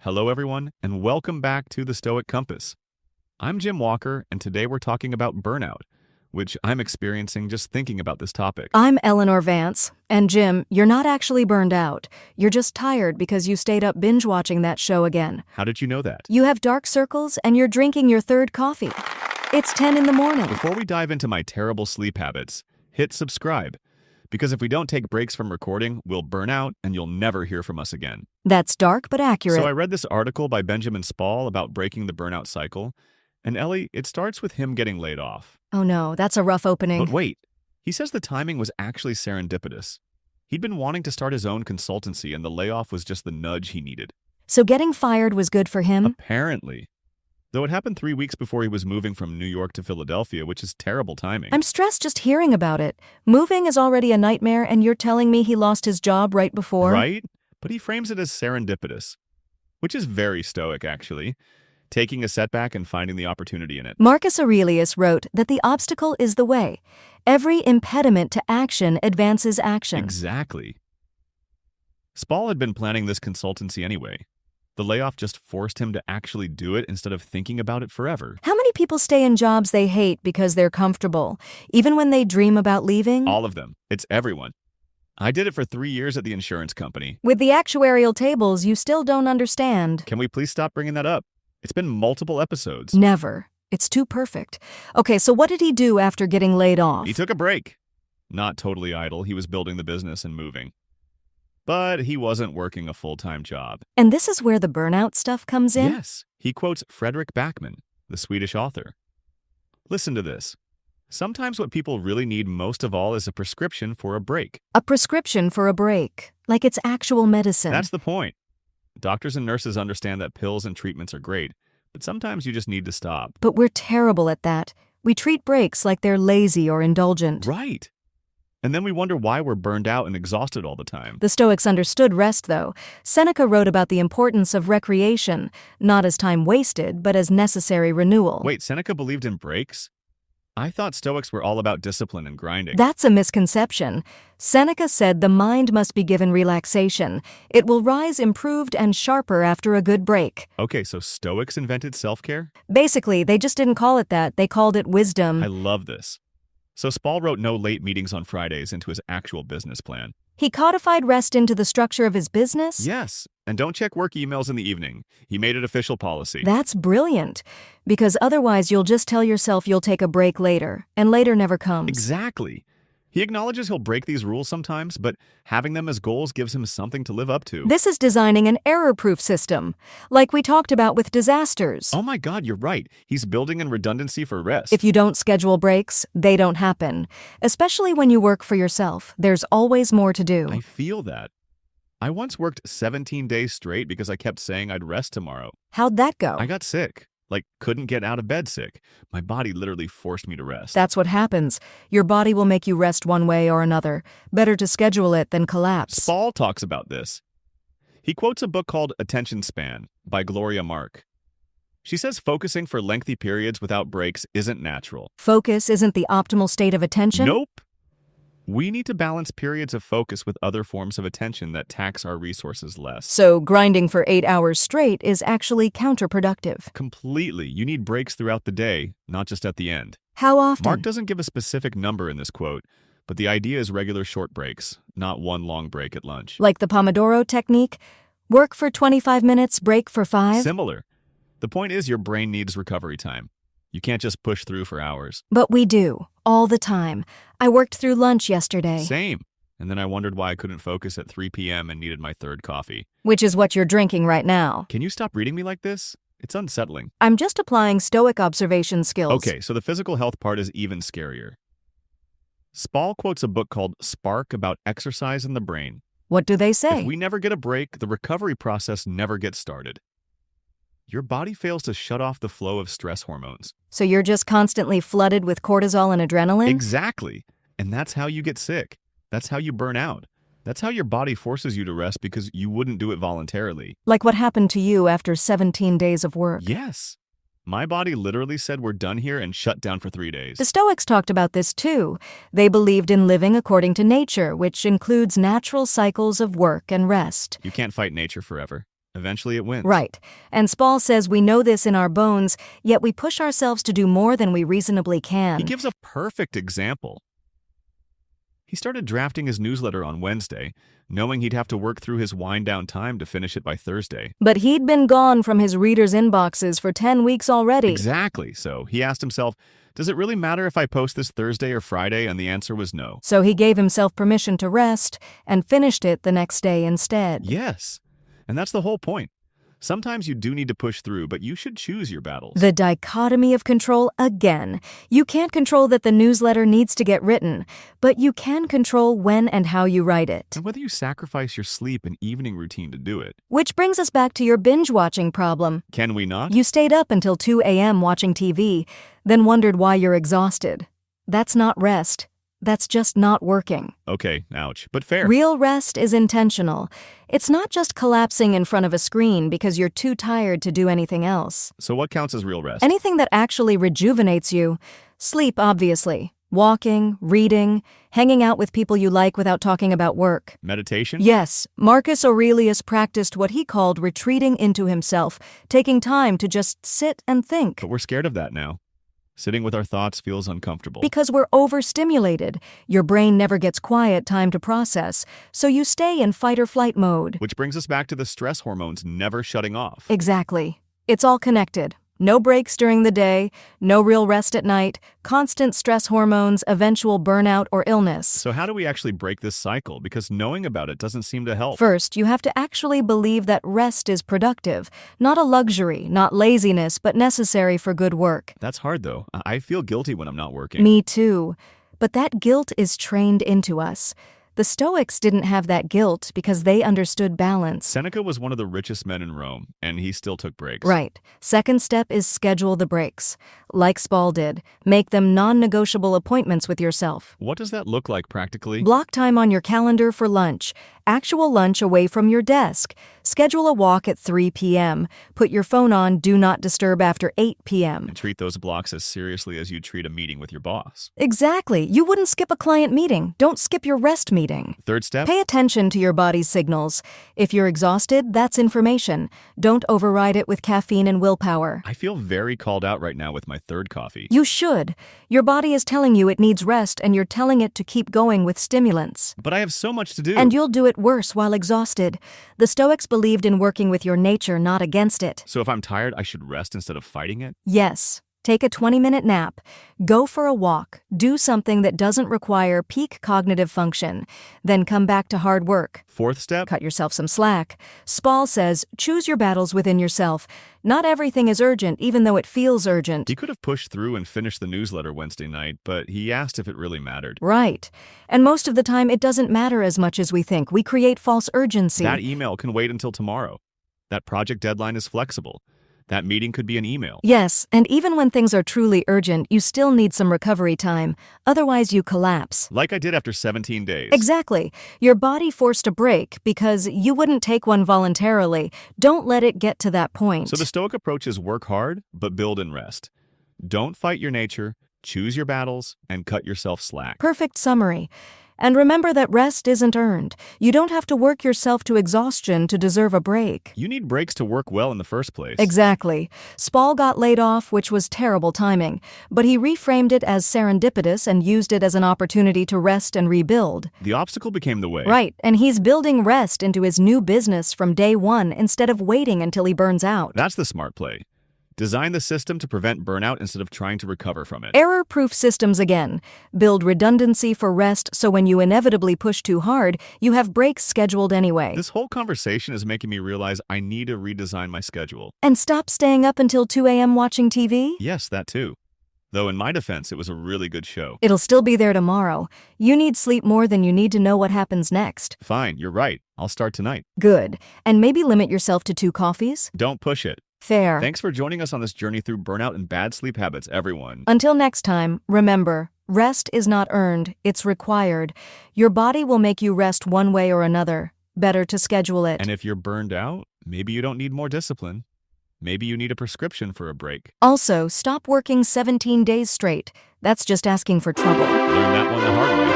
Hello, everyone, and welcome back to the Stoic Compass. I'm Jim Walker, and today we're talking about burnout, which I'm experiencing just thinking about this topic. I'm Eleanor Vance, and Jim, you're not actually burned out. You're just tired because you stayed up binge-watching that show again. How did you know that? You have dark circles, and you're drinking your third coffee. It's 10 in the morning. Before we dive into my terrible sleep habits, hit subscribe, because if we don't take breaks from recording, we'll burn out and you'll never hear from us again. That's dark but accurate. So I read this article by Benjamin Spall about breaking the burnout cycle, and Ellie, it starts with him getting laid off. Oh no, that's a rough opening. But wait, he says the timing was actually serendipitous. He'd been wanting to start his own consultancy, and the layoff was just the nudge he needed. So getting fired was good for him? Apparently. Though it happened 3 weeks before he was moving from New York to Philadelphia, which is terrible timing. I'm stressed just hearing about it. Moving is already a nightmare, and you're telling me he lost his job right before? Right? But he frames it as serendipitous, which is very stoic, actually. Taking a setback and finding the opportunity in it. Marcus Aurelius wrote that the obstacle is the way. Every impediment to action advances action. Exactly. Spall had been planning this consultancy anyway. The layoff just forced him to actually do it instead of thinking about it forever. How many people stay in jobs they hate because they're comfortable, even when they dream about leaving? All of them. It's everyone. I did it for 3 years at the insurance company. With the actuarial tables, you still don't understand. Can we please stop bringing that up? It's been multiple episodes. Never. It's too perfect. Okay, so what did he do after getting laid off? He took a break. Not totally idle. He was building the business and moving. But he wasn't working a full-time job. And this is where the burnout stuff comes in? Yes. He quotes Fredrik Backman, the Swedish author. Listen to this. Sometimes what people really need most of all is a prescription for a break. A prescription for a break, like it's actual medicine. That's the point. Doctors and nurses understand that pills and treatments are great, but sometimes you just need to stop. But we're terrible at that. We treat breaks like they're lazy or indulgent. Right. And then we wonder why we're burned out and exhausted all the time. The Stoics understood rest, though. Seneca wrote about the importance of recreation, not as time wasted, but as necessary renewal. Wait, Seneca believed in breaks? I thought Stoics were all about discipline and grinding. That's a misconception. Seneca said the mind must be given relaxation. It will rise improved and sharper after a good break. Okay, so Stoics invented self-care? Basically, they just didn't call it that. They called it wisdom. I love this. So Spall wrote no late meetings on Fridays into his actual business plan. He codified rest into the structure of his business? Yes, and don't check work emails in the evening. He made it official policy. That's brilliant, because otherwise you'll just tell yourself you'll take a break later, and later never comes. Exactly. He acknowledges he'll break these rules sometimes, but having them as goals gives him something to live up to. This is designing an error-proof system, like we talked about with disasters. Oh my God, you're right. He's building in redundancy for rest. If you don't schedule breaks, they don't happen. Especially when you work for yourself, there's always more to do. I feel that. I once worked 17 days straight because I kept saying I'd rest tomorrow. How'd that go? I got sick. Couldn't get out of bed sick. My body literally forced me to rest. That's what happens. Your body will make you rest one way or another. Better to schedule it than collapse. Spall talks about this. He quotes a book called Attention Span by Gloria Mark. She says focusing for lengthy periods without breaks isn't natural. Focus isn't the optimal state of attention? Nope. We need to balance periods of focus with other forms of attention that tax our resources less. So grinding for 8 hours straight is actually counterproductive. Completely. You need breaks throughout the day, not just at the end. How often? Mark doesn't give a specific number in this quote, but the idea is regular short breaks, not one long break at lunch. Like the Pomodoro technique? Work for 25 minutes, break for 5? Similar. The point is your brain needs recovery time. You can't just push through for hours. But we do, all the time. I worked through lunch yesterday. Same. And then I wondered why I couldn't focus at 3 p.m. and needed my third coffee. Which is what you're drinking right now. Can you stop reading me like this? It's unsettling. I'm just applying Stoic observation skills. Okay, so the physical health part is even scarier. Spall quotes a book called Spark about exercise in the brain. What do they say? If we never get a break, the recovery process never gets started. Your body fails to shut off the flow of stress hormones. So you're just constantly flooded with cortisol and adrenaline? Exactly. And that's how you get sick. That's how you burn out. That's how your body forces you to rest because you wouldn't do it voluntarily. Like what happened to you after 17 days of work. Yes. My body literally said we're done here and shut down for 3 days. The Stoics talked about this too. They believed in living according to nature, which includes natural cycles of work and rest. You can't fight nature forever. Eventually it wins. Right. And Spall says we know this in our bones, yet we push ourselves to do more than we reasonably can. He gives a perfect example. He started drafting his newsletter on Wednesday, knowing he'd have to work through his wind-down time to finish it by Thursday. But he'd been gone from his readers' inboxes for 10 weeks already. Exactly. So he asked himself, does it really matter if I post this Thursday or Friday? And the answer was no. So he gave himself permission to rest and finished it the next day instead. Yes. And that's the whole point. Sometimes you do need to push through, but you should choose your battles. The dichotomy of control again. You can't control that the newsletter needs to get written, but you can control when and how you write it. And whether you sacrifice your sleep and evening routine to do it. Which brings us back to your binge-watching problem. Can we not? You stayed up until 2 a.m. watching TV, then wondered why you're exhausted. That's not rest. That's just not working. Okay, ouch, but fair. Real rest is intentional. It's not just collapsing in front of a screen because you're too tired to do anything else. So what counts as real rest? Anything that actually rejuvenates you. Sleep, obviously. Walking, reading, hanging out with people you like without talking about work. Meditation? Yes, Marcus Aurelius practiced what he called retreating into himself, taking time to just sit and think. But we're scared of that now. Sitting with our thoughts feels uncomfortable. Because we're overstimulated. Your brain never gets quiet time to process, so you stay in fight-or-flight mode. Which brings us back to the stress hormones never shutting off. Exactly. It's all connected. No breaks during the day, no real rest at night, constant stress hormones, eventual burnout or illness. So how do we actually break this cycle? Because knowing about it doesn't seem to help. First, you have to actually believe that rest is productive, not a luxury, not laziness, but necessary for good work. That's hard, though. I feel guilty when I'm not working. Me too. But that guilt is trained into us. The Stoics didn't have that guilt because they understood balance. Seneca was one of the richest men in Rome, and he still took breaks. Right. Second step is schedule the breaks. Like Spall did, make them non-negotiable appointments with yourself. What does that look like practically? Block time on your calendar for lunch. Actual lunch away from your desk. Schedule a walk at 3 p.m. Put your phone on Do Not Disturb after 8 p.m. And treat those blocks as seriously as you'd treat a meeting with your boss. Exactly. You wouldn't skip a client meeting. Don't skip your rest meeting. Third step? Pay attention to your body's signals. If you're exhausted, that's information. Don't override it with caffeine and willpower. I feel very called out right now with my third coffee. You should. Your body is telling you it needs rest, and you're telling it to keep going with stimulants. But I have so much to do. And you'll do it worse while exhausted. The Stoics believed in working with your nature, not against it. So if I'm tired, I should rest instead of fighting it? Yes. Take a 20-minute nap. Go for a walk. Do something that doesn't require peak cognitive function. Then come back to hard work. Fourth step? Cut yourself some slack. Spall says, choose your battles within yourself. Not everything is urgent, even though it feels urgent. He could have pushed through and finished the newsletter Wednesday night, but he asked if it really mattered. Right. And most of the time, it doesn't matter as much as we think. We create false urgency. That email can wait until tomorrow. That project deadline is flexible. That meeting could be an email. Yes, and even when things are truly urgent, you still need some recovery time. Otherwise, you collapse. Like I did after 17 days. Exactly. Your body forced a break because you wouldn't take one voluntarily. Don't let it get to that point. So the Stoic approach is work hard, but build and rest. Don't fight your nature, choose your battles, and cut yourself slack. Perfect summary. And remember that rest isn't earned. You don't have to work yourself to exhaustion to deserve a break. You need breaks to work well in the first place. Exactly. Spall got laid off, which was terrible timing, but he reframed it as serendipitous and used it as an opportunity to rest and rebuild. The obstacle became the way. Right, and he's building rest into his new business from day one instead of waiting until he burns out. That's the smart play. Design the system to prevent burnout instead of trying to recover from it. Error-proof systems again. Build redundancy for rest so when you inevitably push too hard, you have breaks scheduled anyway. This whole conversation is making me realize I need to redesign my schedule. And stop staying up until 2 a.m. watching TV? Yes, that too. Though in my defense, it was a really good show. It'll still be there tomorrow. You need sleep more than you need to know what happens next. Fine, you're right. I'll start tonight. Good. And maybe limit yourself to 2 coffees? Don't push it. Fair. Thanks for joining us on this journey through burnout and bad sleep habits, everyone. Until next time, remember, rest is not earned, it's required. Your body will make you rest one way or another. Better to schedule it. And if you're burned out, maybe you don't need more discipline. Maybe you need a prescription for a break. Also, stop working 17 days straight. That's just asking for trouble. Learn that one the hard way.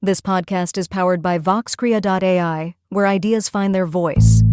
This podcast is powered by VoxCrea.ai, where ideas find their voice.